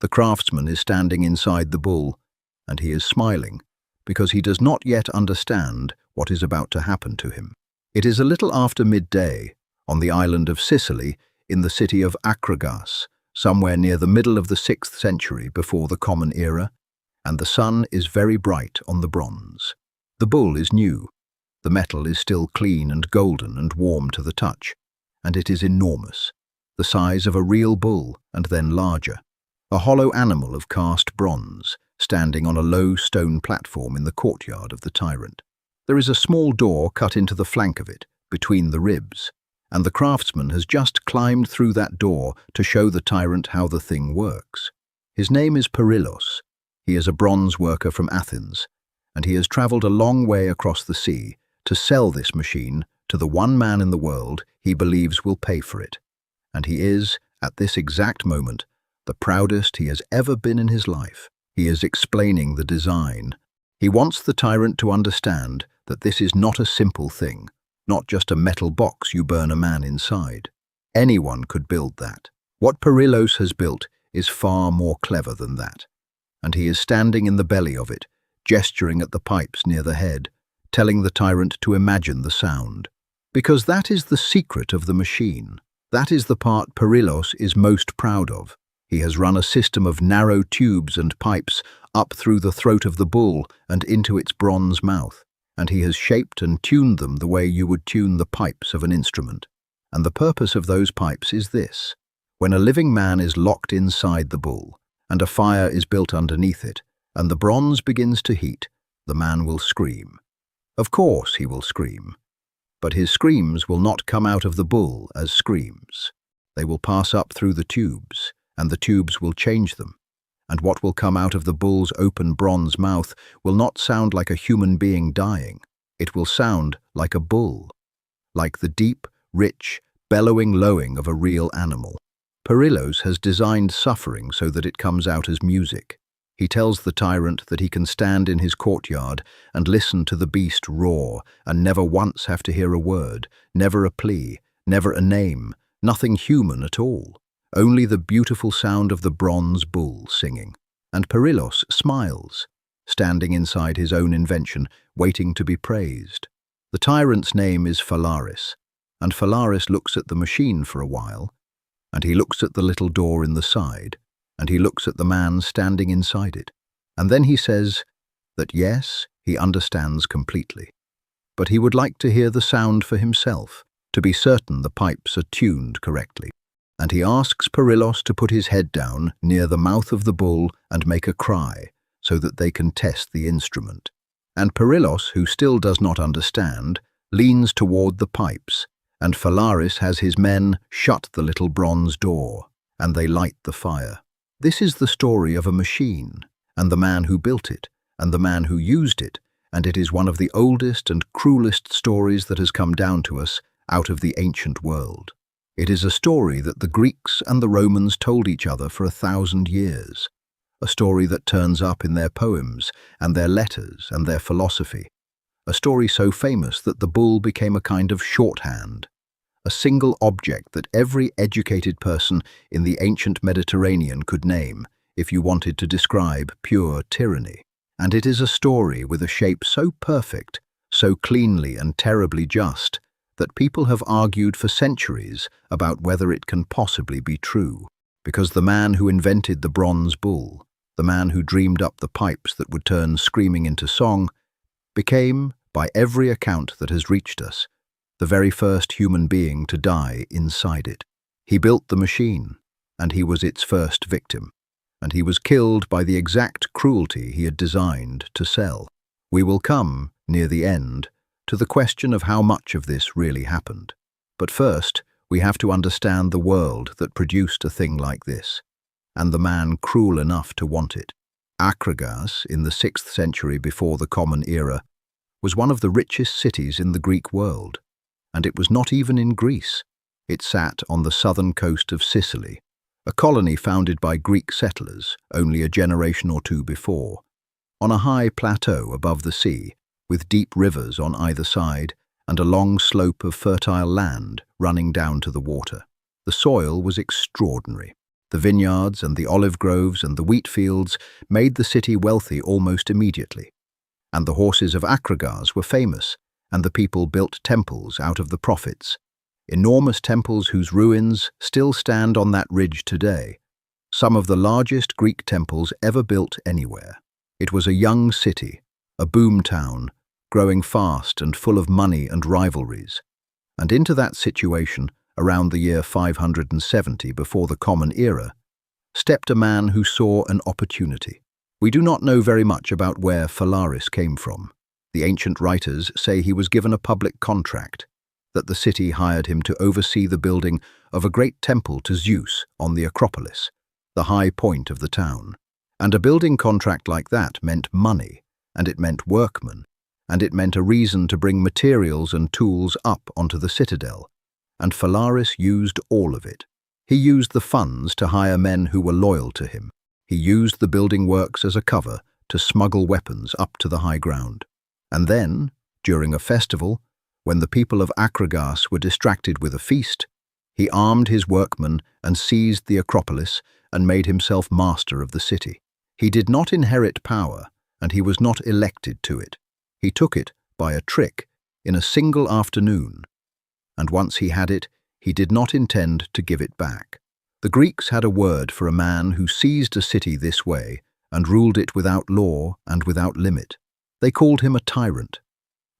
The craftsman is standing inside the bull, and he is smiling, because he does not yet understand what is about to happen to him. It is a little after midday, on the island of Sicily, in the city of Akragas, somewhere near the middle of the 6th century before the Common Era, and the sun is very bright on the bronze. The bull is new. The metal is still clean and golden and warm to the touch, and it is enormous, the size of a real bull and then larger. A hollow animal of cast bronze, standing on a low stone platform in the courtyard of the tyrant. There is a small door cut into the flank of it, between the ribs, and the craftsman has just climbed through that door to show the tyrant how the thing works. His name is Perillos. He is a bronze worker from Athens, and he has travelled a long way across the sea to sell this machine to the one man in the world he believes will pay for it. And he is, at this exact moment, the proudest he has ever been in his life. He is explaining the design. He wants the tyrant to understand that this is not a simple thing, not just a metal box you burn a man inside. Anyone could build that. What Perillos has built is far more clever than that. And he is standing in the belly of it, gesturing at the pipes near the head, telling the tyrant to imagine the sound. Because that is the secret of the machine. That is the part Perillos is most proud of. He has run a system of narrow tubes and pipes up through the throat of the bull and into its bronze mouth, and he has shaped and tuned them the way you would tune the pipes of an instrument. And the purpose of those pipes is this. When a living man is locked inside the bull, and a fire is built underneath it, and the bronze begins to heat, the man will scream. Of course he will scream. But his screams will not come out of the bull as screams. They will pass up through the tubes, and the tubes will change them. And what will come out of the bull's open bronze mouth will not sound like a human being dying. It will sound like a bull, like the deep, rich, bellowing lowing of a real animal. Perillos has designed suffering so that it comes out as music. He tells the tyrant that he can stand in his courtyard and listen to the beast roar and never once have to hear a word, never a plea, never a name, nothing human at all. Only the beautiful sound of the bronze bull singing. And Perillos smiles, standing inside his own invention, waiting to be praised. The tyrant's name is Phalaris, and Phalaris looks at the machine for a while, and he looks at the little door in the side, and he looks at the man standing inside it. And then he says that yes, he understands completely. But he would like to hear the sound for himself, to be certain the pipes are tuned correctly. And he asks Perillos to put his head down near the mouth of the bull and make a cry, so that they can test the instrument. And Perillos, who still does not understand, leans toward the pipes, and Phalaris has his men shut the little bronze door, and they light the fire. This is the story of a machine, and the man who built it, and the man who used it, and it is one of the oldest and cruelest stories that has come down to us out of the ancient world. It is a story that the Greeks and the Romans told each other for 1,000 years, a story that turns up in their poems and their letters and their philosophy, a story so famous that the bull became a kind of shorthand, a single object that every educated person in the ancient Mediterranean could name if you wanted to describe pure tyranny. And it is a story with a shape so perfect, so cleanly and terribly just, that people have argued for centuries about whether it can possibly be true. Because the man who invented the bronze bull, the man who dreamed up the pipes that would turn screaming into song, became, by every account that has reached us, the very first human being to die inside it. He built the machine, and he was its first victim, and he was killed by the exact cruelty he had designed to sell. We will come, near the end, to the question of how much of this really happened. But first, we have to understand the world that produced a thing like this, and the man cruel enough to want it. Akragas, in the 6th century before the Common Era, was one of the richest cities in the Greek world, and it was not even in Greece. It sat on the southern coast of Sicily, a colony founded by Greek settlers only a generation or two before, on a high plateau above the sea, with deep rivers on either side and a long slope of fertile land running down to the water. The soil was extraordinary. The vineyards and the olive groves and the wheat fields made the city wealthy almost immediately. And the horses of Akragas were famous, and the people built temples out of the profits. Enormous temples whose ruins still stand on that ridge today. Some of the largest Greek temples ever built anywhere. It was a young city, a boom town, growing fast and full of money and rivalries. And into that situation, around the year 570 before the Common Era, stepped a man who saw an opportunity. We do not know very much about where Phalaris came from. The ancient writers say he was given a public contract, that the city hired him to oversee the building of a great temple to Zeus on the Acropolis, the high point of the town. And a building contract like that meant money, and it meant workmen, and it meant a reason to bring materials and tools up onto the citadel. And Phalaris used all of it. He used the funds to hire men who were loyal to him. He used the building works as a cover to smuggle weapons up to the high ground. And then, during a festival, when the people of Akragas were distracted with a feast, he armed his workmen and seized the Acropolis and made himself master of the city. He did not inherit power, and he was not elected to it. He took it by a trick in a single afternoon. And once he had it, he did not intend to give it back. The Greeks had a word for a man who seized a city this way and ruled it without law and without limit. They called him a tyrant.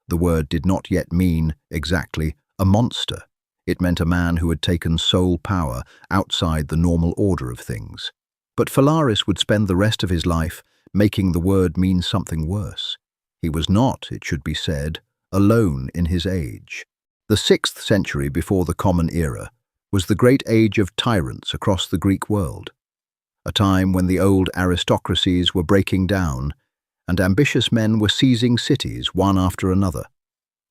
The word did not yet mean, exactly, a monster. It meant a man who had taken sole power outside the normal order of things. But Phalaris would spend the rest of his life making the word mean something worse. He was not, it should be said, alone in his age. The 6th century before the Common Era was the great age of tyrants across the Greek world, a time when the old aristocracies were breaking down and ambitious men were seizing cities one after another,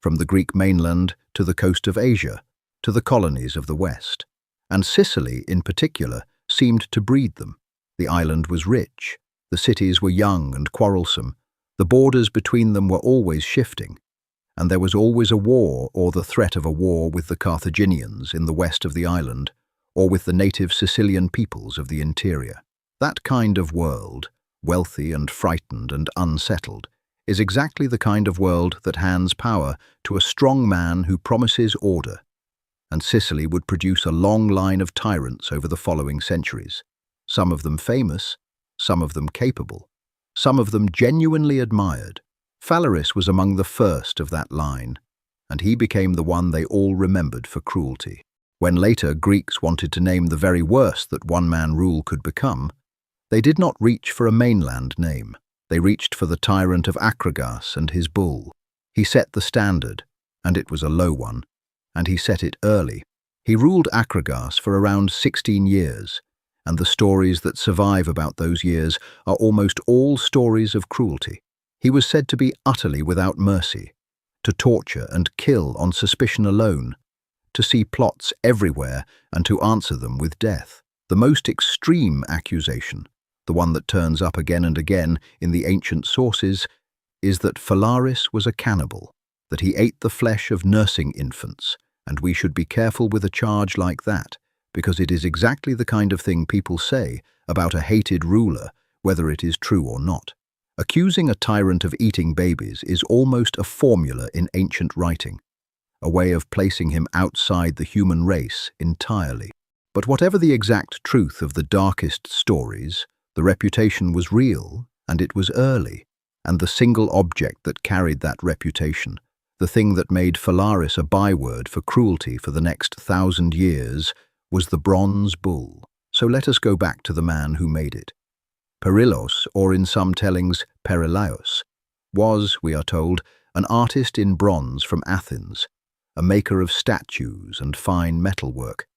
from the Greek mainland to the coast of Asia, to the colonies of the West. And Sicily, in particular, seemed to breed them. The island was rich, the cities were young and quarrelsome, the borders between them were always shifting, and there was always a war or the threat of a war with the Carthaginians in the west of the island, or with the native Sicilian peoples of the interior. That kind of world, wealthy and frightened and unsettled, is exactly the kind of world that hands power to a strong man who promises order. And Sicily would produce a long line of tyrants over the following centuries, some of them famous, some of them capable, some of them genuinely admired. Phalaris was among the first of that line, and he became the one they all remembered for cruelty. When later Greeks wanted to name the very worst that one-man rule could become, they did not reach for a mainland name. They reached for the tyrant of Akragas and his bull. He set the standard, and it was a low one, and he set it early. He ruled Akragas for around 16 years, and the stories that survive about those years are almost all stories of cruelty. He was said to be utterly without mercy, to torture and kill on suspicion alone, to see plots everywhere and to answer them with death. The most extreme accusation, the one that turns up again and again in the ancient sources, is that Phalaris was a cannibal, that he ate the flesh of nursing infants, and we should be careful with a charge like that, because it is exactly the kind of thing people say about a hated ruler, whether it is true or not. Accusing a tyrant of eating babies is almost a formula in ancient writing, a way of placing him outside the human race entirely. But whatever the exact truth of the darkest stories, the reputation was real, and it was early, and the single object that carried that reputation, the thing that made Phalaris a byword for cruelty for the next 1,000 years, was the bronze bull. So let us go back to the man who made it. Perillos, or in some tellings Perillaios, was, we are told, an artist in bronze from Athens, a maker of statues and fine metalwork,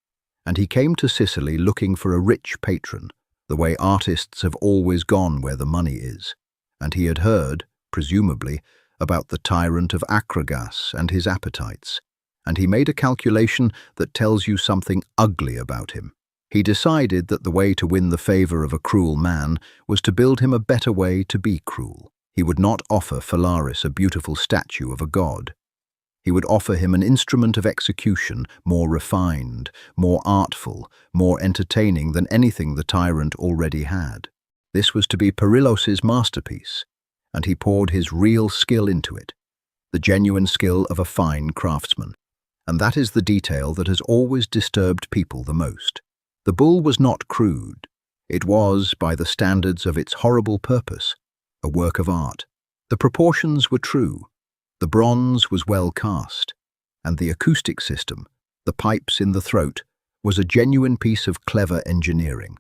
and he came to Sicily looking for a rich patron, the way artists have always gone where the money is, and he had heard, presumably, about the tyrant of Akragas and his appetites, and he made a calculation that tells you something ugly about him. He decided that the way to win the favor of a cruel man was to build him a better way to be cruel. He would not offer Phalaris a beautiful statue of a god. He would offer him an instrument of execution more refined, more artful, more entertaining than anything the tyrant already had. This was to be Perillos's masterpiece, and he poured his real skill into it, the genuine skill of a fine craftsman. And that is the detail that has always disturbed people the most. The bull was not crude. It was, by the standards of its horrible purpose, a work of art. The proportions were true, the bronze was well cast, and the acoustic system, the pipes in the throat, was a genuine piece of clever engineering,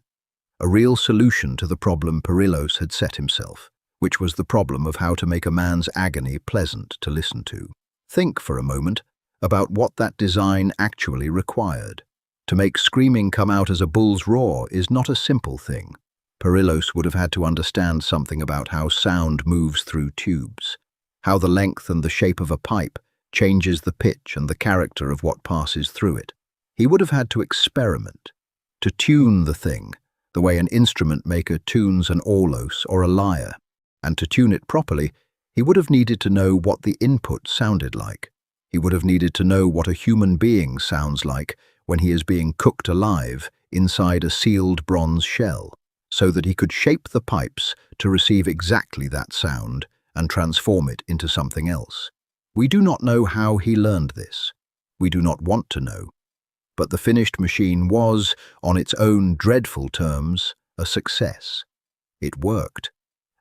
a real solution to the problem Perillos had set himself, which was the problem of how to make a man's agony pleasant to listen to. Think for a moment about what that design actually required. To make screaming come out as a bull's roar is not a simple thing. Perillos would have had to understand something about how sound moves through tubes, how the length and the shape of a pipe changes the pitch and the character of what passes through it. He would have had to experiment, to tune the thing, the way an instrument maker tunes an aulos or a lyre, and to tune it properly, he would have needed to know what the input sounded like. He would have needed to know what a human being sounds like when he is being cooked alive inside a sealed bronze shell, so that he could shape the pipes to receive exactly that sound and transform it into something else. We do not know how he learned this. We do not want to know. But the finished machine was, on its own dreadful terms, a success. It worked,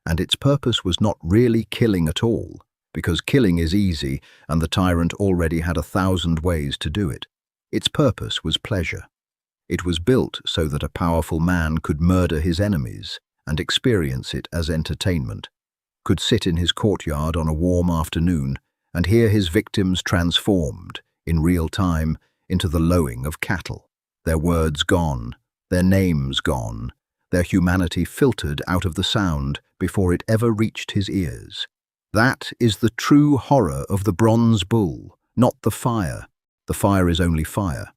and its purpose was not really killing at all, because killing is easy and the tyrant already had 1,000 ways to do it. Its purpose was pleasure. It was built so that a powerful man could murder his enemies and experience it as entertainment, could sit in his courtyard on a warm afternoon and hear his victims transformed, in real time, into the lowing of cattle, their words gone, their names gone, their humanity filtered out of the sound before it ever reached his ears. That is the true horror of the bronze bull, not the fire. The fire is only fire.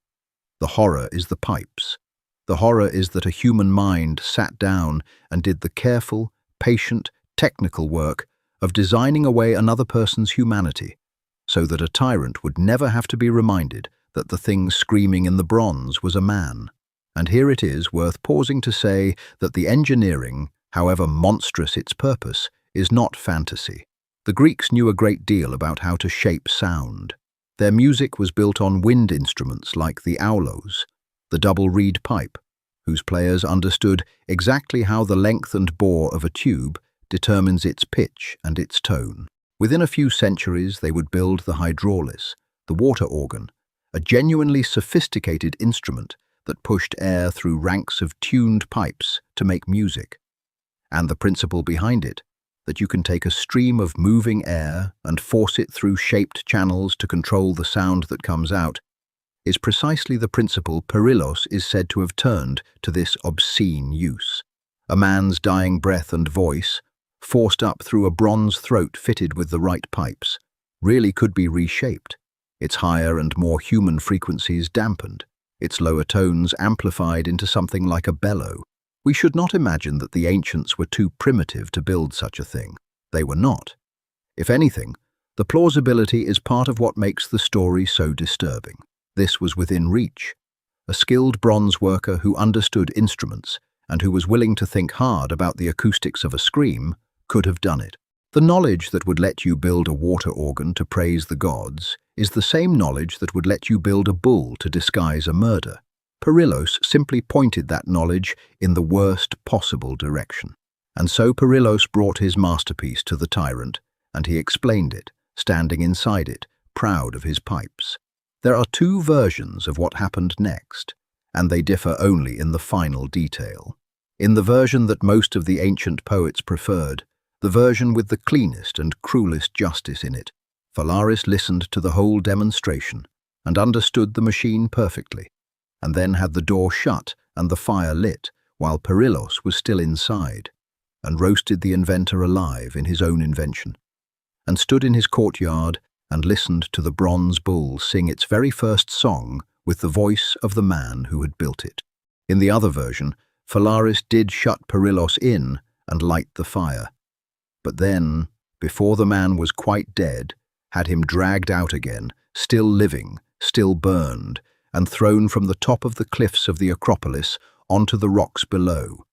The horror is the pipes. The horror is that a human mind sat down and did the careful, patient, technical work of designing away another person's humanity, so that a tyrant would never have to be reminded that the thing screaming in the bronze was a man. And here it is worth pausing to say that the engineering, however monstrous its purpose, is not fantasy. The Greeks knew a great deal about how to shape sound. Their music was built on wind instruments like the aulos, the double reed pipe, whose players understood exactly how the length and bore of a tube determines its pitch and its tone. Within a few centuries they would build the hydraulis, the water organ, a genuinely sophisticated instrument that pushed air through ranks of tuned pipes to make music. And the principle behind it, that you can take a stream of moving air and force it through shaped channels to control the sound that comes out, is precisely the principle Perillos is said to have turned to this obscene use. A man's dying breath and voice, forced up through a bronze throat fitted with the right pipes, really could be reshaped, its higher and more human frequencies dampened, its lower tones amplified into something like a bellow. We should not imagine that the ancients were too primitive to build such a thing. They were not. If anything, the plausibility is part of what makes the story so disturbing. This was within reach. A skilled bronze worker who understood instruments and who was willing to think hard about the acoustics of a scream could have done it. The knowledge that would let you build a water organ to praise the gods is the same knowledge that would let you build a bull to disguise a murder. Perillos simply pointed that knowledge in the worst possible direction. And so Perillos brought his masterpiece to the tyrant, and he explained it, standing inside it, proud of his pipes. There are two versions of what happened next, and they differ only in the final detail. In the version that most of the ancient poets preferred, the version with the cleanest and cruelest justice in it, Phalaris listened to the whole demonstration and understood the machine perfectly, and then had the door shut and the fire lit while Perillos was still inside, and roasted the inventor alive in his own invention, and stood in his courtyard and listened to the bronze bull sing its very first song with the voice of the man who had built it. In the other version, Phalaris did shut Perillos in and light the fire, but then, before the man was quite dead, had him dragged out again still living, still burned, and thrown from the top of the cliffs of the Acropolis onto the rocks below,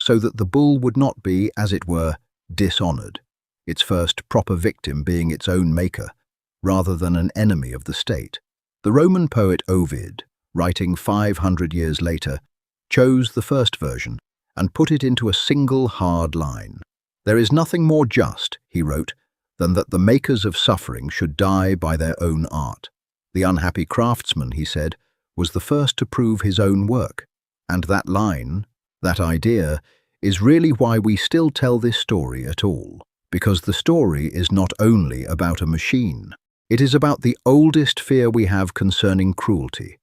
so that the bull would not be, as it were, dishonored, its first proper victim being its own maker, rather than an enemy of the state. The Roman poet Ovid, writing 500 years later, chose the first version and put it into a single hard line. "There is nothing more just," he wrote, "than that the makers of suffering should die by their own art." The unhappy craftsman, he said, was the first to prove his own work, and that line, that idea, is really why we still tell this story at all, because the story is not only about a machine. It is about the oldest fear we have concerning cruelty,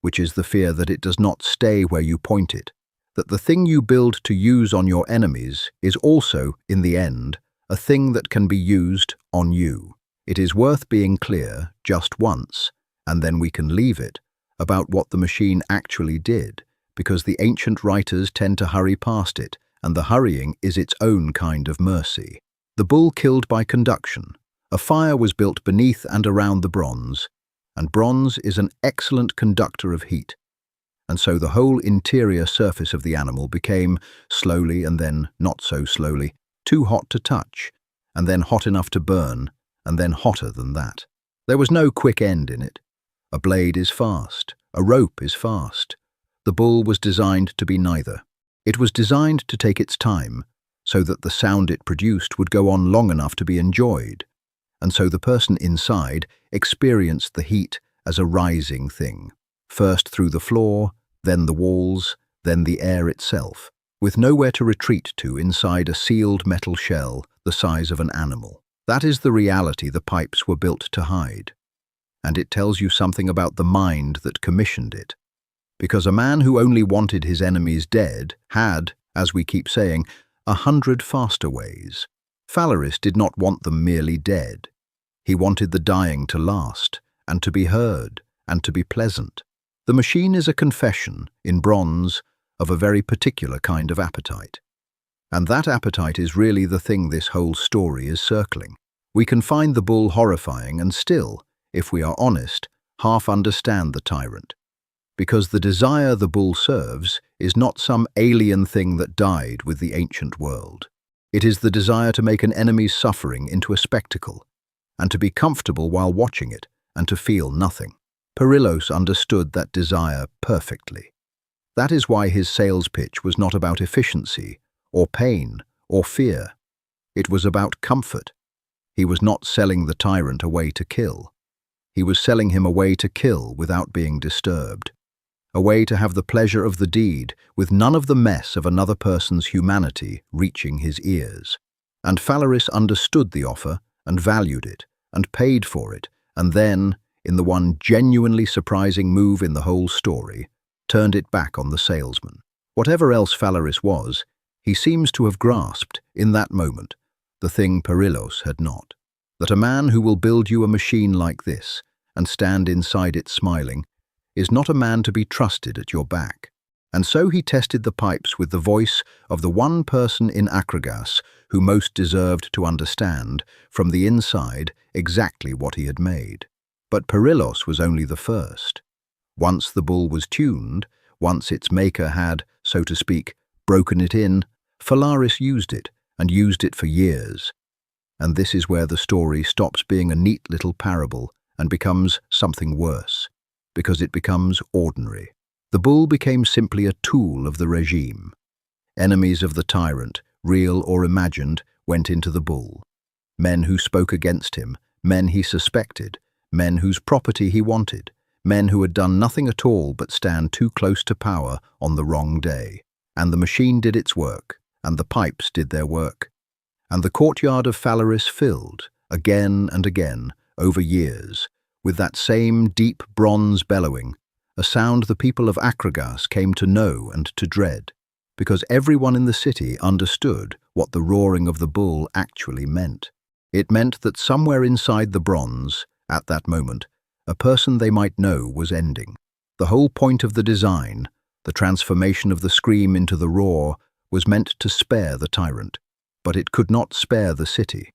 which is the fear that it does not stay where you point it, that the thing you build to use on your enemies is also, in the end, a thing that can be used on you. It is worth being clear just once, and then we can leave it, about what the machine actually did, because the ancient writers tend to hurry past it, and the hurrying is its own kind of mercy. The bull killed by conduction. A fire was built beneath and around the bronze, and bronze is an excellent conductor of heat, and so the whole interior surface of the animal became, slowly and then not so slowly, too hot to touch, and then hot enough to burn, and then hotter than that. There was no quick end in it. A blade is fast, a rope is fast. The bull was designed to be neither. It was designed to take its time, so that the sound it produced would go on long enough to be enjoyed, and so the person inside experienced the heat as a rising thing, first through the floor, then the walls, then the air itself, with nowhere to retreat to inside a sealed metal shell the size of an animal. That is the reality the pipes were built to hide. And it tells you something about the mind that commissioned it. Because a man who only wanted his enemies dead had, as we keep saying, 100 faster ways. Phalaris did not want them merely dead. He wanted the dying to last, and to be heard, and to be pleasant. The machine is a confession, in bronze, of a very particular kind of appetite. And that appetite is really the thing this whole story is circling. We can find the bull horrifying and still, if we are honest, half understand the tyrant. Because the desire the bull serves is not some alien thing that died with the ancient world. It is the desire to make an enemy's suffering into a spectacle, and to be comfortable while watching it, and to feel nothing. Perillos understood that desire perfectly. That is why his sales pitch was not about efficiency, or pain, or fear. It was about comfort. He was not selling the tyrant a way to kill. He was selling him a way to kill without being disturbed. A way to have the pleasure of the deed with none of the mess of another person's humanity reaching his ears. And Phalaris understood the offer and valued it and paid for it, and then, in the one genuinely surprising move in the whole story, turned it back on the salesman. Whatever else Phalaris was, he seems to have grasped, in that moment, the thing Perillos had not. That a man who will build you a machine like this, and stand inside it smiling, is not a man to be trusted at your back. And so he tested the pipes with the voice of the one person in Akragas who most deserved to understand, from the inside, exactly what he had made. But Perillos was only the first. Once the bull was tuned, once its maker had, so to speak, broken it in, Phalaris used it, and used it for years. And this is where the story stops being a neat little parable and becomes something worse, because it becomes ordinary. The bull became simply a tool of the regime. Enemies of the tyrant, real or imagined, went into the bull. Men who spoke against him, men he suspected, men whose property he wanted, men who had done nothing at all but stand too close to power on the wrong day. And the machine did its work, and the pipes did their work. And the courtyard of Phalaris filled, again and again, over years, with that same deep bronze bellowing, a sound the people of Akragas came to know and to dread, because everyone in the city understood what the roaring of the bull actually meant. It meant that somewhere inside the bronze, at that moment, a person they might know was ending. The whole point of the design, the transformation of the scream into the roar, was meant to spare the tyrant, but it could not spare the city.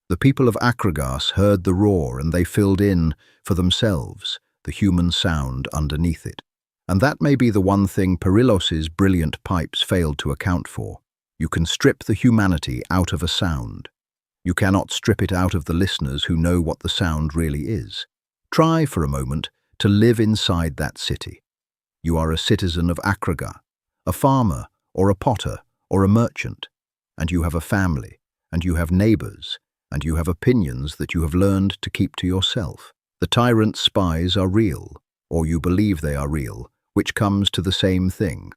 The people of Akragas heard the roar and they filled in, for themselves, the human sound underneath it. And that may be the one thing Perillos's brilliant pipes failed to account for. You can strip the humanity out of a sound. You cannot strip it out of the listeners who know what the sound really is. Try, for a moment, to live inside that city. You are a citizen of Akraga, a farmer, or a potter, or a merchant, and you have a family, and you have neighbors, and you have opinions that you have learned to keep to yourself. The tyrant's spies are real, or you believe they are real, which comes to the same thing.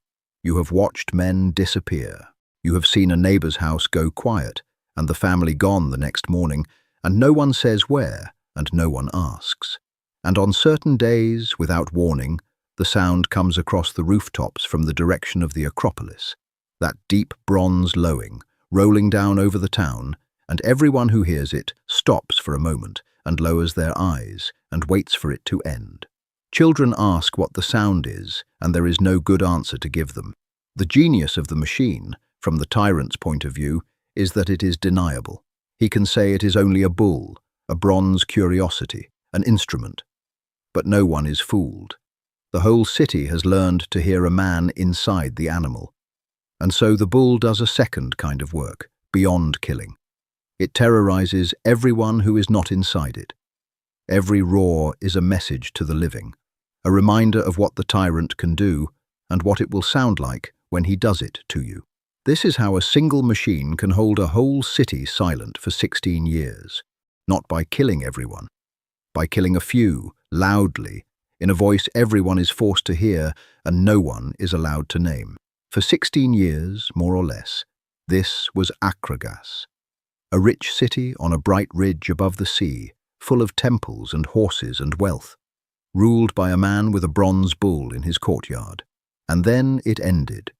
You have watched men disappear. You have seen a neighbor's house go quiet, and the family gone the next morning, and no one says where, and no one asks. And on certain days, without warning, the sound comes across the rooftops from the direction of the Acropolis, that deep bronze lowing, rolling down over the town, and everyone who hears it stops for a moment and lowers their eyes and waits for it to end. Children ask what the sound is, and there is no good answer to give them. The genius of the machine, from the tyrant's point of view, is that it is deniable. He can say it is only a bull, a bronze curiosity, an instrument. But no one is fooled. The whole city has learned to hear a man inside the animal. And so the bull does a second kind of work, beyond killing. It terrorizes everyone who is not inside it. Every roar is a message to the living, a reminder of what the tyrant can do and what it will sound like when he does it to you. This is how a single machine can hold a whole city silent for 16 years, not by killing everyone, by killing a few, loudly, in a voice everyone is forced to hear and no one is allowed to name. For 16 years, more or less, this was Akragas, a rich city on a bright ridge above the sea, full of temples and horses and wealth, ruled by a man with a bronze bull in his courtyard. And then it ended.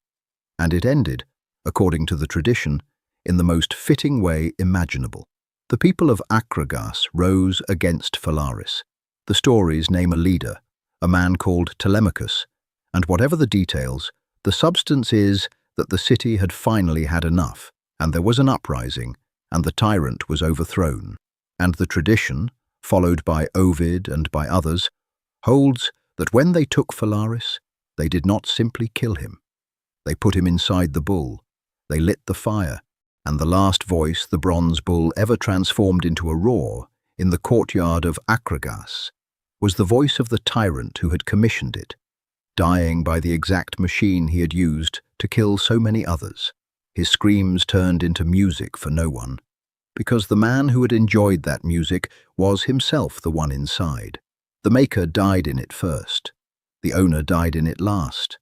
And it ended, according to the tradition, in the most fitting way imaginable. The people of Akragas rose against Phalaris. The stories name a leader, a man called Telemachus, and whatever the details, the substance is that the city had finally had enough, and there was an uprising, and the tyrant was overthrown. And the tradition, followed by Ovid and by others, holds that when they took Phalaris, they did not simply kill him. They put him inside the bull, they lit the fire, and the last voice the bronze bull ever transformed into a roar in the courtyard of Akragas was the voice of the tyrant who had commissioned it, dying by the exact machine he had used to kill so many others. His screams turned into music for no one, because the man who had enjoyed that music was himself the one inside. The maker died in it first. The owner died in it last.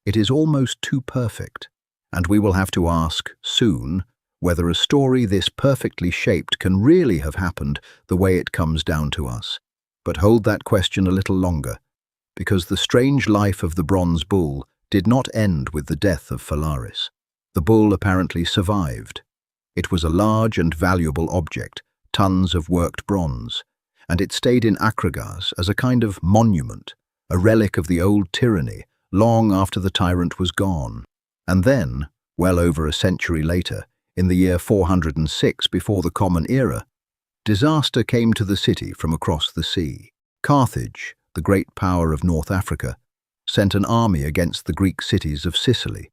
It is almost too perfect, and we will have to ask, soon, whether a story this perfectly shaped can really have happened the way it comes down to us. But hold that question a little longer, because the strange life of the bronze bull did not end with the death of Phalaris. The bull apparently survived. It was a large and valuable object, tons of worked bronze, and it stayed in Akragas as a kind of monument, a relic of the old tyranny, long after the tyrant was gone. And then, well over a century later, in the year 406 before the Common Era, disaster came to the city from across the sea. Carthage, the great power of North Africa, sent an army against the Greek cities of Sicily,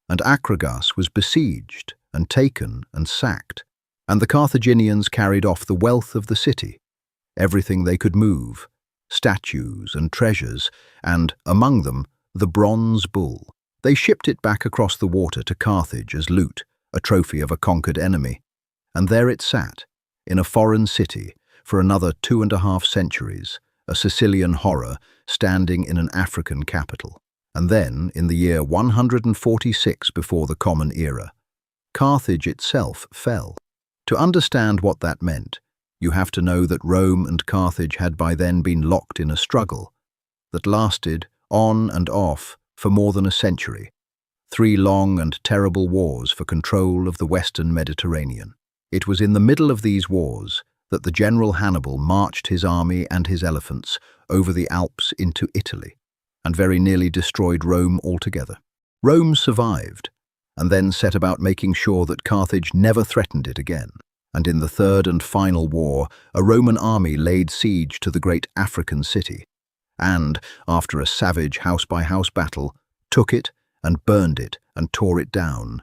and Akragas was besieged and taken and sacked, and the Carthaginians carried off the wealth of the city, everything they could move, statues and treasures, and, among them, the bronze bull. They shipped it back across the water to Carthage as loot, a trophy of a conquered enemy, and there it sat, in a foreign city, for another 2.5 centuries, a Sicilian horror standing in an African capital. And then, in the year 146 before the Common Era, Carthage itself fell. To understand what that meant, you have to know that Rome and Carthage had by then been locked in a struggle that lasted on and off for more than a century, 3 long and terrible wars for control of the Western Mediterranean. It was in the middle of these wars that the General Hannibal marched his army and his elephants over the Alps into Italy, and very nearly destroyed Rome altogether. Rome survived, and then set about making sure that Carthage never threatened it again. And in the third and final war, a Roman army laid siege to the great African city, and, after a savage house-by-house battle, took it and burned it and tore it down,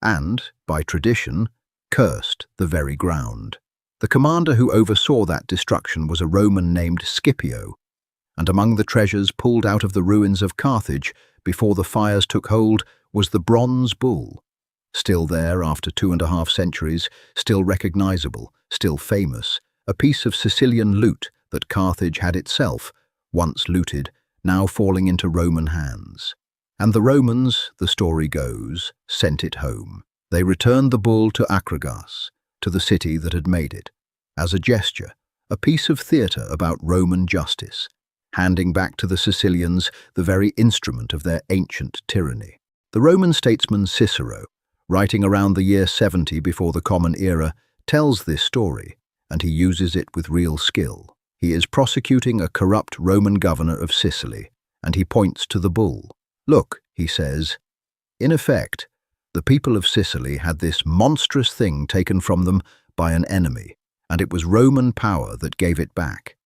and, by tradition, cursed the very ground. The commander who oversaw that destruction was a Roman named Scipio, and among the treasures pulled out of the ruins of Carthage before the fires took hold was the bronze bull, still there after 2.5 centuries, still recognizable, still famous, a piece of Sicilian loot that Carthage had itself, once looted, now falling into Roman hands. And the Romans, the story goes, sent it home. They returned the bull to Akragas, to the city that had made it, as a gesture, a piece of theatre about Roman justice, handing back to the Sicilians the very instrument of their ancient tyranny. The Roman statesman Cicero, writing around the year 70 before the Common Era, tells this story, and he uses it with real skill. He is prosecuting a corrupt Roman governor of Sicily, and he points to the bull. "Look," he says, "in effect, the people of Sicily had this monstrous thing taken from them by an enemy, and it was Roman power that gave it back.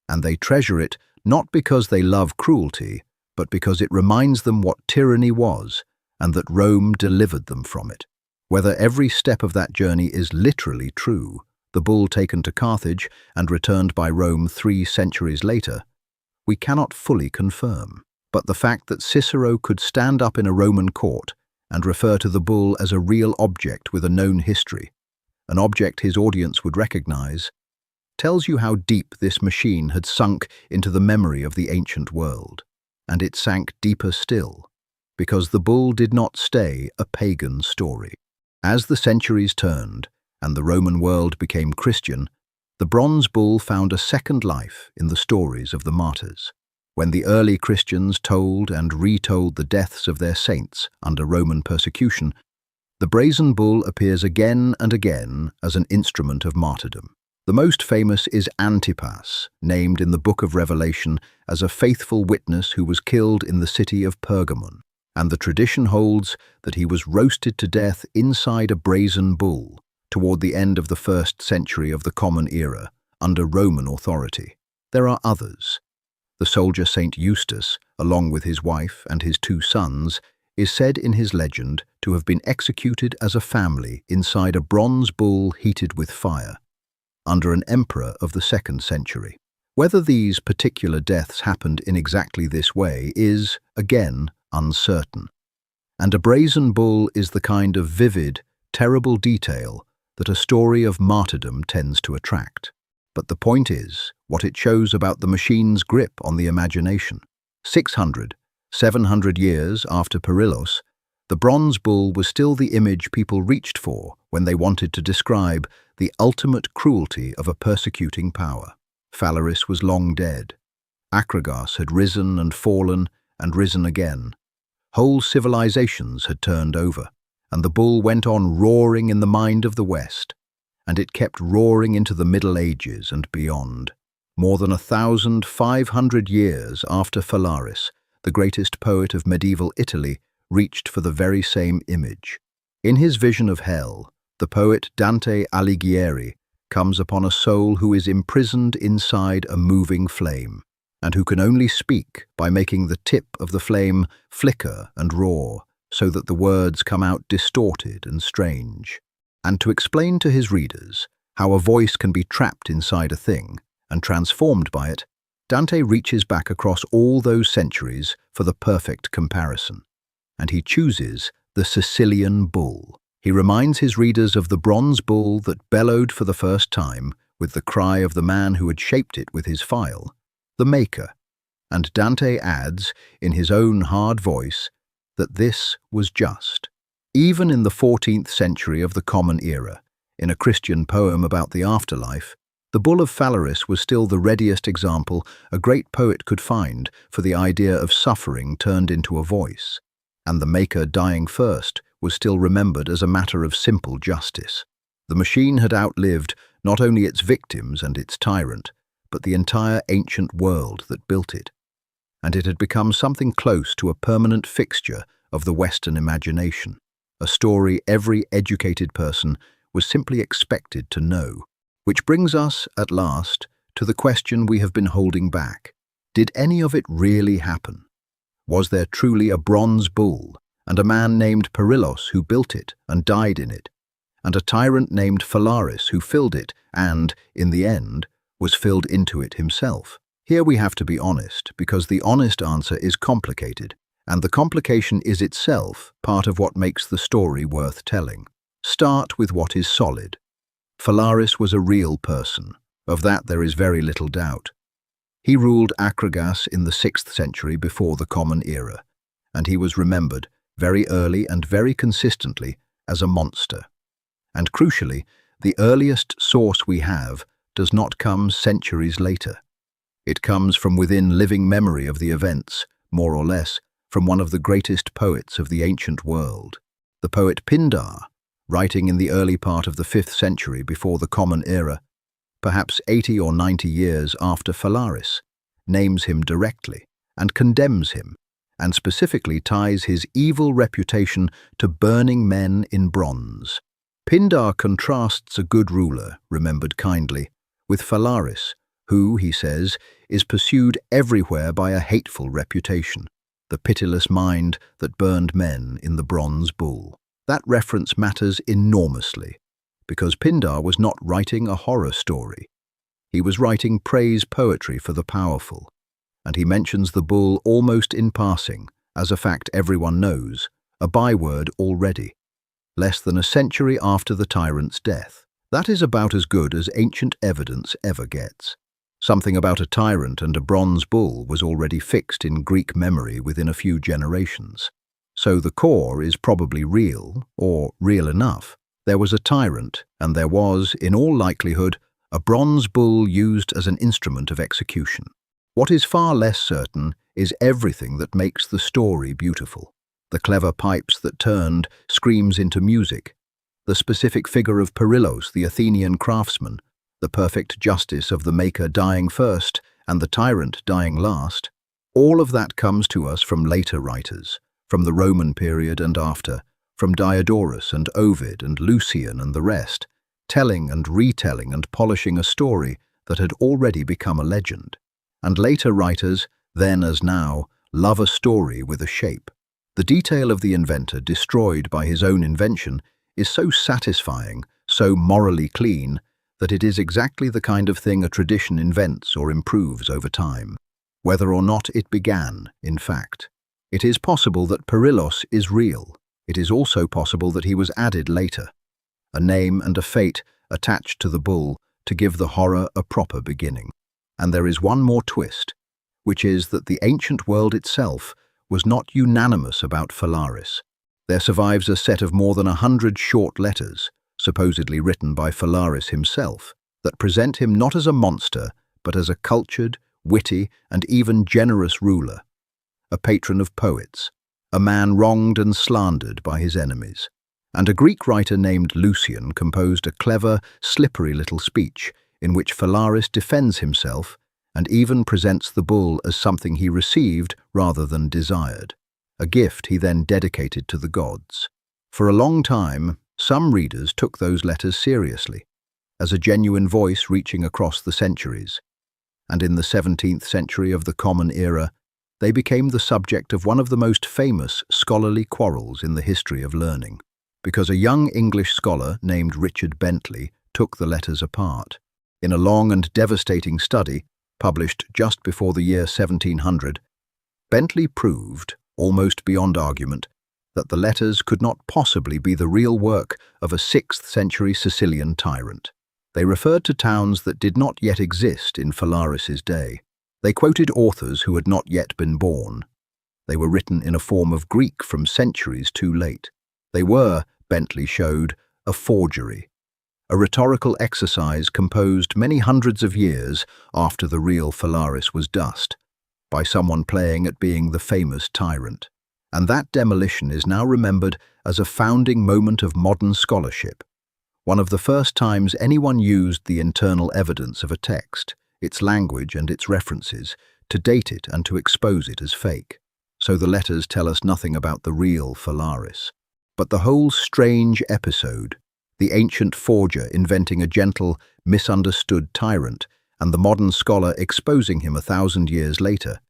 And they treasure it not because they love cruelty, but because it reminds them what tyranny was, and that Rome delivered them from it." Whether every step of that journey is literally true, the bull taken to Carthage and returned by Rome 3 centuries later, we cannot fully confirm. But the fact that Cicero could stand up in a Roman court and refer to the bull as a real object with a known history, an object his audience would recognize, tells you how deep this machine had sunk into the memory of the ancient world. And it sank deeper still, because the bull did not stay a pagan story. As the centuries turned and the Roman world became Christian, the bronze bull found a second life in the stories of the martyrs. When the early Christians told and retold the deaths of their saints under Roman persecution, the brazen bull appears again and again as an instrument of martyrdom. The most famous is Antipas, named in the Book of Revelation as a faithful witness who was killed in the city of Pergamon, and the tradition holds that he was roasted to death inside a brazen bull toward the end of the 1st century of the Common Era, under Roman authority. There are others. The soldier Saint Eustace, along with his wife and his 2 sons, is said in his legend to have been executed as a family inside a bronze bull heated with fire, under an emperor of the 2nd century. Whether these particular deaths happened in exactly this way is, again, uncertain. And a brazen bull is the kind of vivid, terrible detail that a story of martyrdom tends to attract. But the point is what it shows about the machine's grip on the imagination. 600, 700 years after Perillos, the bronze bull was still the image people reached for when they wanted to describe the ultimate cruelty of a persecuting power. Phalaris was long dead. Akragas had risen and fallen and risen again. Whole civilizations had turned over, and the bull went on roaring in the mind of the West, and it kept roaring into the Middle Ages and beyond. More than 1,500 years after Phalaris, the greatest poet of medieval Italy reached for the very same image. In his vision of hell, the poet Dante Alighieri comes upon a soul who is imprisoned inside a moving flame, and who can only speak by making the tip of the flame flicker and roar, so that the words come out distorted and strange. And to explain to his readers how a voice can be trapped inside a thing and transformed by it, Dante reaches back across all those centuries for the perfect comparison. And he chooses the Sicilian bull. He reminds his readers of the bronze bull that bellowed for the first time with the cry of the man who had shaped it with his file, the maker. And Dante adds, in his own hard voice, that this was just. Even in the 14th century of the Common Era, in a Christian poem about the afterlife, the Bull of Phalaris was still the readiest example a great poet could find for the idea of suffering turned into a voice, and the maker dying first was still remembered as a matter of simple justice. The machine had outlived not only its victims and its tyrant, but the entire ancient world that built it, and it had become something close to a permanent fixture of the Western imagination, a story every educated person was simply expected to know. Which brings us, at last, to the question we have been holding back. Did any of it really happen? Was there truly a bronze bull, and a man named Perillos who built it and died in it, and a tyrant named Phalaris who filled it and, in the end, was filled into it himself? Here we have to be honest, because the honest answer is complicated, and the complication is itself part of what makes the story worth telling. Start with what is solid. Phalaris was a real person. Of that there is very little doubt. He ruled Akragas in the 6th century before the Common Era, and he was remembered very early and very consistently as a monster. And crucially, the earliest source we have does not come centuries later. It comes from within living memory of the events, more or less, from one of the greatest poets of the ancient world. The poet Pindar, writing in the early part of the 5th century before the Common Era, perhaps 80 or 90 years after Phalaris, names him directly and condemns him, and specifically ties his evil reputation to burning men in bronze. Pindar contrasts a good ruler, remembered kindly, with Phalaris, who, he says, is pursued everywhere by a hateful reputation, the pitiless mind that burned men in the bronze bull. That reference matters enormously, because Pindar was not writing a horror story. He was writing praise poetry for the powerful, and he mentions the bull almost in passing, as a fact everyone knows, a byword already, less than a century after the tyrant's death. That is about as good as ancient evidence ever gets. Something about a tyrant and a bronze bull was already fixed in Greek memory within a few generations. So the core is probably real, or real enough. There was a tyrant, and there was, in all likelihood, a bronze bull used as an instrument of execution. What is far less certain is everything that makes the story beautiful. The clever pipes that turned screams into music, the specific figure of Perillos, the Athenian craftsman, the perfect justice of the maker dying first and the tyrant dying last. All of that comes to us from later writers, from the Roman period and after, from Diodorus and Ovid and Lucian and the rest, telling and retelling and polishing a story that had already become a legend. And later writers, then as now, love a story with a shape. The detail of the inventor destroyed by his own invention is so satisfying, so morally clean, that it is exactly the kind of thing a tradition invents or improves over time, whether or not it began, in fact. It is possible that Perillos is real. It is also possible that he was added later, a name and a fate attached to the bull to give the horror a proper beginning. And there is one more twist, which is that the ancient world itself was not unanimous about Phalaris. There survives a set of more than 100 short letters, supposedly written by Phalaris himself, that present him not as a monster, but as a cultured, witty, and even generous ruler, a patron of poets, a man wronged and slandered by his enemies. And a Greek writer named Lucian composed a clever, slippery little speech in which Phalaris defends himself and even presents the bull as something he received rather than desired, a gift he then dedicated to the gods. For a long time, some readers took those letters seriously, as a genuine voice reaching across the centuries, and in the 17th century of the Common Era, they became the subject of one of the most famous scholarly quarrels in the history of learning, because a young English scholar named Richard Bentley took the letters apart. In a long and devastating study, published just before the year 1700, Bentley proved, almost beyond argument, that the letters could not possibly be the real work of a 6th century Sicilian tyrant. They referred to towns that did not yet exist in Phalaris's day. They quoted authors who had not yet been born. They were written in a form of Greek from centuries too late. They were, Bentley showed, a forgery, a rhetorical exercise composed many hundreds of years after the real Phalaris was dust, by someone playing at being the famous tyrant. And that demolition is now remembered as a founding moment of modern scholarship, one of the first times anyone used the internal evidence of a text, its language and its references, to date it and to expose it as fake. So the letters tell us nothing about the real Phalaris. But the whole strange episode The ancient forger inventing a gentle, misunderstood tyrant, and the modern scholar exposing him 1,000 years later,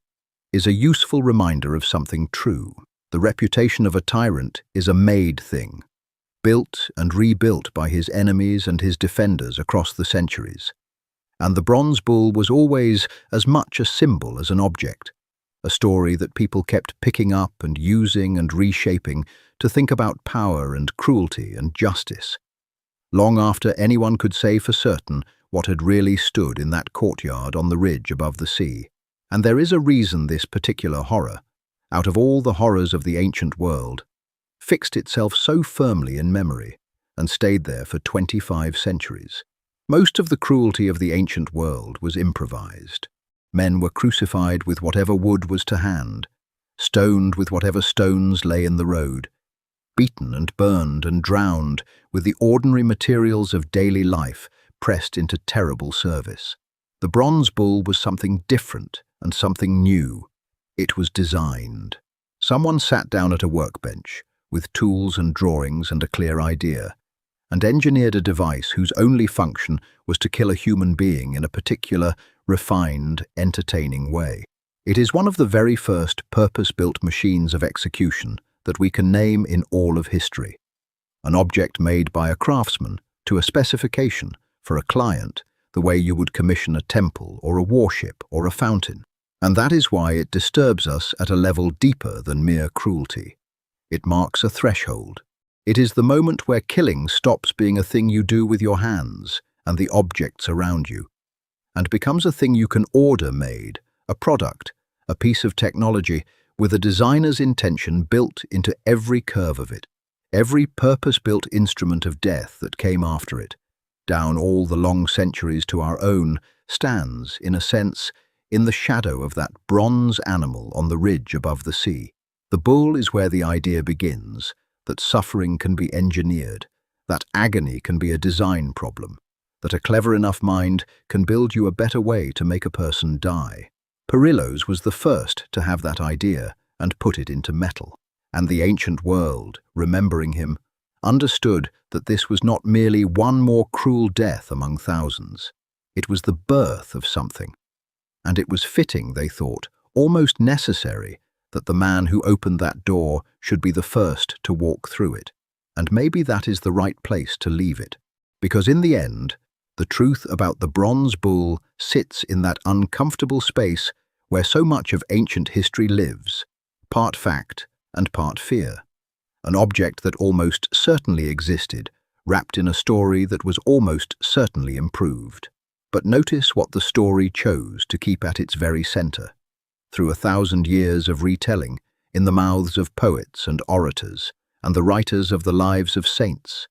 is a useful reminder of something true. The reputation of a tyrant is a made thing, built and rebuilt by his enemies and his defenders across the centuries. And the bronze bull was always as much a symbol as an object, a story that people kept picking up and using and reshaping to think about power and cruelty and justice, long after anyone could say for certain what had really stood in that courtyard on the ridge above the sea. And there is a reason this particular horror, out of all the horrors of the ancient world, fixed itself so firmly in memory and stayed there for 25 centuries. Most of the cruelty of the ancient world was improvised. Men were crucified with whatever wood was to hand, stoned with whatever stones lay in the road, beaten and burned and drowned with the ordinary materials of daily life pressed into terrible service. The bronze bull was something different and something new. It was designed. Someone sat down at a workbench with tools and drawings and a clear idea, and engineered a device whose only function was to kill a human being in a particular, refined, entertaining way. It is one of the very first purpose-built machines of execution that we can name in all of history. An object made by a craftsman to a specification for a client, the way you would commission a temple or a warship or a fountain. And that is why it disturbs us at a level deeper than mere cruelty. It marks a threshold. It is the moment where killing stops being a thing you do with your hands and the objects around you, and becomes a thing you can order made, a product, a piece of technology with a designer's intention built into every curve of it, every purpose-built instrument of death that came after it, down all the long centuries to our own, stands, in a sense, in the shadow of that bronze animal on the ridge above the sea. The bull is where the idea begins, that suffering can be engineered, that agony can be a design problem, that a clever enough mind can build you a better way to make a person die. Perillos was the first to have that idea and put it into metal. And the ancient world, remembering him, understood that this was not merely one more cruel death among thousands. It was the birth of something. And it was fitting, they thought, almost necessary, that the man who opened that door should be the first to walk through it. And maybe that is the right place to leave it. Because in the end, the truth about the bronze bull sits in that uncomfortable space where so much of ancient history lives, part fact and part fear. An object that almost certainly existed, wrapped in a story that was almost certainly improved. But notice what the story chose to keep at its very center. Through 1,000 years of retelling, in the mouths of poets and orators, and the writers of the lives of saints,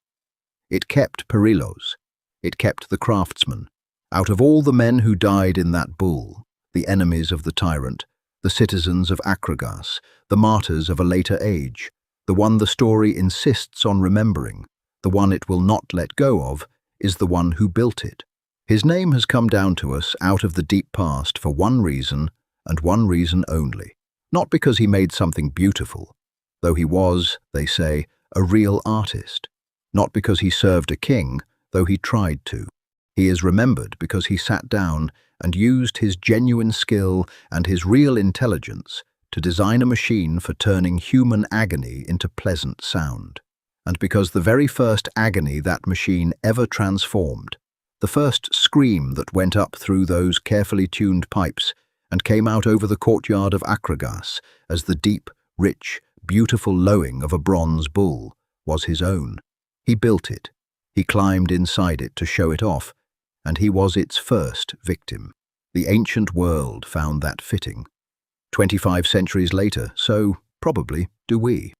it kept Perillos, it kept the craftsman. Out of all the men who died in that bull, the enemies of the tyrant, the citizens of Akragas, the martyrs of a later age, the one the story insists on remembering, the one it will not let go of, is the one who built it. His name has come down to us out of the deep past for one reason, and one reason only. Not because he made something beautiful, though he was, they say, a real artist. Not because he served a king, though he tried to. He is remembered because he sat down and used his genuine skill and his real intelligence to design a machine for turning human agony into pleasant sound. And because the very first agony that machine ever transformed, the first scream that went up through those carefully tuned pipes and came out over the courtyard of Akragas as the deep, rich, beautiful lowing of a bronze bull, was his own. He built it, he climbed inside it to show it off, and he was its first victim. The ancient world found that fitting. 25 centuries later, so probably do we.